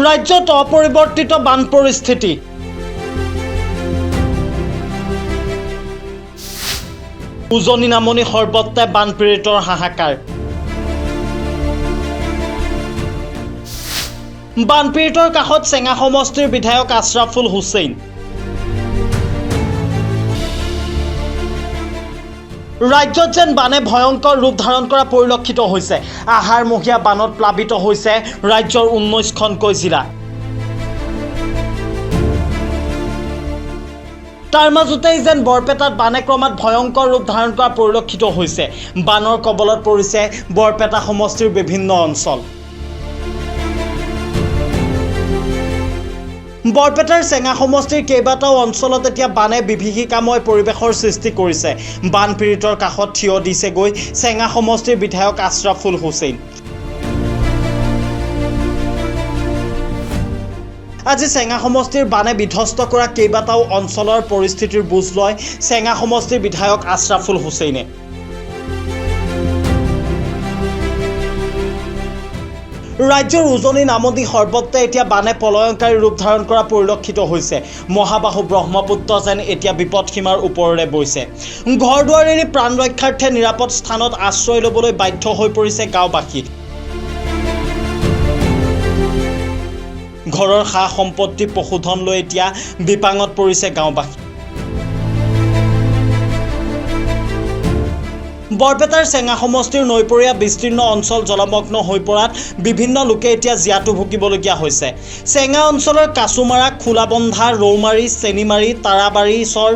ৰাজ্যত অপৰিৱৰ্তিত বান পৰিস্থিতি। উজনি নামনি সৰ্বত্ৰে বানপীড়িতৰ হাহাকাৰ। বানপীড়িতৰ কাষত চেঙা সমষ্টিৰ বিধায়ক আশ্ৰাফুল হুছেইন। ৰাজ্যত যেন বানে ভয়ংকৰ ৰূপ ধাৰণ কৰা পৰিলক্ষিত হৈছে। আহাৰমহীয়া বানত প্লাবিত হৈছে ৰাজ্যৰ 19খনকৈ জিলা। তাৰ মাজতেই যেন বৰপেটাত বানে ক্ৰমাৎ ভয়ংকৰ ৰূপ ধাৰণ কৰা পৰিলক্ষিত হৈছে। বানৰ কবলত পৰিছে বৰপেটা সমষ্টিৰ বিভিন্ন অঞ্চল। বৰপেটাৰ চেঙা সমষ্টিৰ কেইবাটাও অঞ্চলত এতিয়া বানে বিভীষিকাময় পৰিৱেশৰ সৃষ্টি কৰিছে। বানপীড়িতৰ কাষত থিয় দিছেগৈ চেঙা সমষ্টিৰ বিধায়ক আশ্ৰাফুল হুছেইন। আজি চেঙা সমষ্টিৰ বানে বিধ্বস্ত কৰা কেইবাটাও অঞ্চলৰ পৰিস্থিতিৰ বুজ লয় চেঙা সমষ্টিৰ বিধায়ক আশ্ৰাফুল হুছেইনে। ৰাজ্যৰ উজনি নামনি সৰ্বত্ৰে এতিয়া বানে প্ৰলয়ংকাৰী ৰূপ ধাৰণ কৰা পৰিলক্ষিত হৈছে। মহাবাহু ব্ৰহ্মপুত্ৰ যেন এতিয়া বিপদসীমাৰ ওপৰেৰে বৈছে। ঘৰ দুৱাৰ এৰি প্ৰাণ ৰক্ষাৰ্থে নিৰাপদ স্থানত আশ্ৰয় ল'বলৈ বাধ্য হৈ পৰিছে গাঁওবাসী। ঘৰৰ সা সম্পত্তি পশুধন লৈ এতিয়া বিপাঙত পৰিছে গাঁওবাসী। বৰপেটাৰ চেঙা সমষ্টিৰ নৈপৰীয়া বিস্তীৰ্ণ অঞ্চল জলমগ্ন হৈ পৰাত বিভিন্ন লোকে এতিয়া জীয়াতু ভুগিবলগীয়া হৈছে। চেঙা অঞ্চলৰ কাছুমাৰা, খোলাবন্ধা, ৰৌমাৰী, চেনিমাৰী, তাৰাবাৰী চৰ,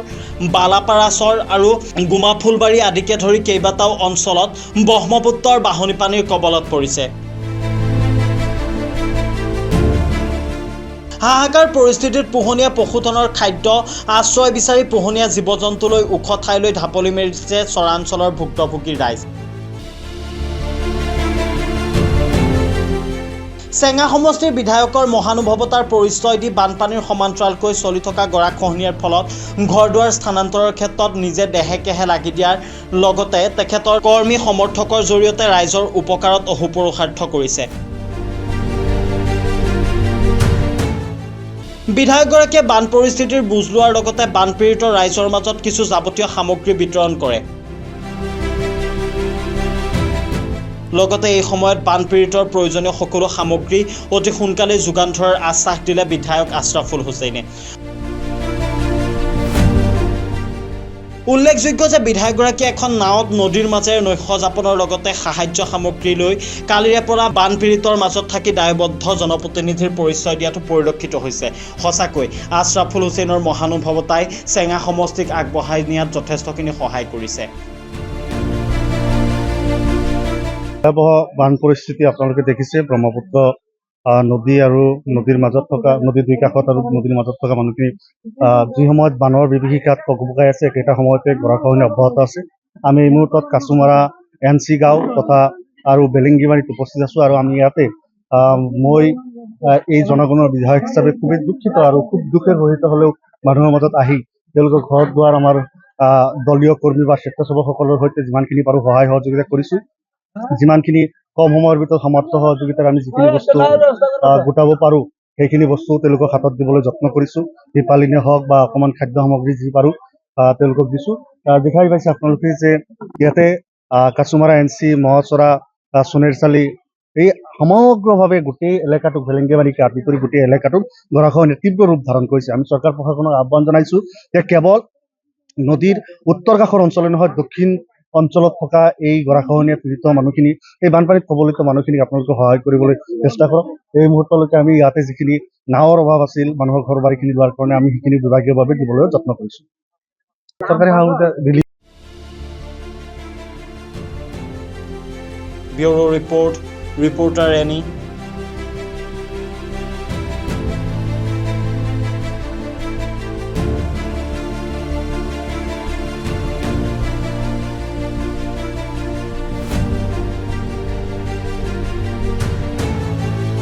বালাপাৰা চৰ আৰু গুমাফুলবাৰী আদিকে ধৰি কেইবাটাও অঞ্চলত ব্ৰহ্মপুত্ৰৰ বাঢ়নী পানীৰ কবলত পৰিছে। হাহাকাৰ পৰিস্থিতিত পোহনীয়া পশুধনৰ খাদ্য আশ্ৰয় বিচাৰি পোহনীয়া জীৱ জন্তুলৈ ওখ ঠাইলৈ ঢাপলি মেলিছে চৰাঞ্চলৰ ভুক্তভোগী ৰাইজ। চেঙা সমষ্টিৰ বিধায়কৰ মহানুভৱতাৰ পৰিচয় দি বানপানীৰ সমান্তৰালকৈ চলি থকা গৰাখহনীয়াৰ ফলত ঘৰ দুৱাৰ স্থানান্তৰৰ ক্ষেত্ৰত নিজে দেহে কেহে লাগি দিয়াৰ লগতে তেখেতৰ কৰ্মী সমৰ্থকৰ জৰিয়তে ৰাইজৰ উপকাৰত অহোপুৰুষাৰ্থ কৰিছে। বিধায়কগৰাকীয়ে বান পৰিস্থিতিৰ বুজ লোৱাৰ লগতে বানপীড়িত ৰাইজৰ মাজত কিছু যাৱতীয় সামগ্ৰী বিতৰণ কৰে। লগতে এই সময়ত বানপীড়িতৰ প্ৰয়োজনীয় সকলো সামগ্ৰী অতি সোনকালে যোগান ধৰাৰ আশ্বাস দিলে বিধায়ক আশ্ৰাফুল হুছেইনে। উল্লেখযোগ্য যে বিধায়কগৰাকীয়ে এখন নাৱত নদীৰ মাজেৰে নৈশ যাপনৰ লগতে সাহায্য সামগ্ৰী লৈ কালিৰে পৰা বানপীড়িতৰ মাজত থাকি দায়বদ্ধ জনপ্ৰতিনিধিৰ পৰিচয় দিয়াটো পৰিলক্ষিত হৈছে। সঁচাকৈ আশ্ৰাফুল হুছেইনৰ মহানুভৱতাই চেঙা সমষ্টিক আগবঢ়াই নিয়াত যথেষ্টখিনি সহায় কৰিছে। ভয়াবহ বান পৰিস্থিতি আপোনালোকে দেখিছে। ব্ৰহ্মপুত্ৰ নদী আৰু নদীৰ মাজত থকা নদীৰ দুই কাষত আৰু নদীৰ মাজত থকা মানুহখিনি যি সময়ত বানৰ বিভীষিকাত পকপকাই আছে একেটা সময়তে গৰাখহনীয়া অব্যাহত আছে। আমি এই মুহূৰ্তত কাছুমাৰা NC গাঁও তথা আৰু বেলিংগিমাৰীত উপস্থিত আছোঁ আৰু আমি ইয়াতে মই এই জনগণৰ বিধায়ক হিচাপে খুবেই দুখিত আৰু খুব দুখেৰ সহিত হ'লেও মানুহৰ মাজত আহি তেওঁলোকৰ ঘৰত দুৱাৰ আমাৰ দলীয় কৰ্মী বা স্বেচ্ছাসেৱকসকলৰ সৈতে যিমানখিনি পাৰোঁ সহায় সহযোগিতা কৰিছোঁ। যিমানখিনি কম সময়ৰ ভিতৰত সমাপ্ত সহযোগিতাৰ আমি যিখিনি বস্তু গোটাব পাৰোঁ সেইখিনি বস্তু তেওঁলোকক হাতত দিবলৈ যত্ন কৰিছোঁ। দীপালিনে হওক বা অকণমান খাদ্য সামগ্ৰী যি পাৰোঁ তেওঁলোকক দিছোঁ। দেখাই পাইছে আপোনালোকে যে ইয়াতে কাছুমাৰা NC, মহচৰা, সোণেৰচালি এই সমগ্ৰভাৱে গোটেই এলেকাটোক ভেলেংগিমাৰীকে আদি কৰি গোটেই এলেকাটোক গৰাখহনীয়া তীব্ৰ ৰূপ ধাৰণ কৰিছে। আমি চৰকাৰ প্ৰশাসনক আহ্বান জনাইছোঁ যে কেৱল নদীৰ উত্তৰ কাষৰ অঞ্চলে নহয় দক্ষিণ অঞ্চলত থকা এই গৰাখহনীয়া পীড়িত মানুহখিনি এই বানপানীত কবলিত মানুহখিনিক আপোনালোকে সহায় কৰিবলৈ চেষ্টা কৰক। এই মুহূৰ্তলৈকে আমি ইয়াতে যিখিনি নাৱৰ অভাৱ আছিল মানুহৰ ঘৰ বাৰীখিনি লোৱাৰ কাৰণে আমি সেইখিনি বিভাগীয়ভাৱে দিবলৈ যত্ন কৰিছোঁ। চৰকাৰী সহায়তা দিলে। Bureau report, reporter any.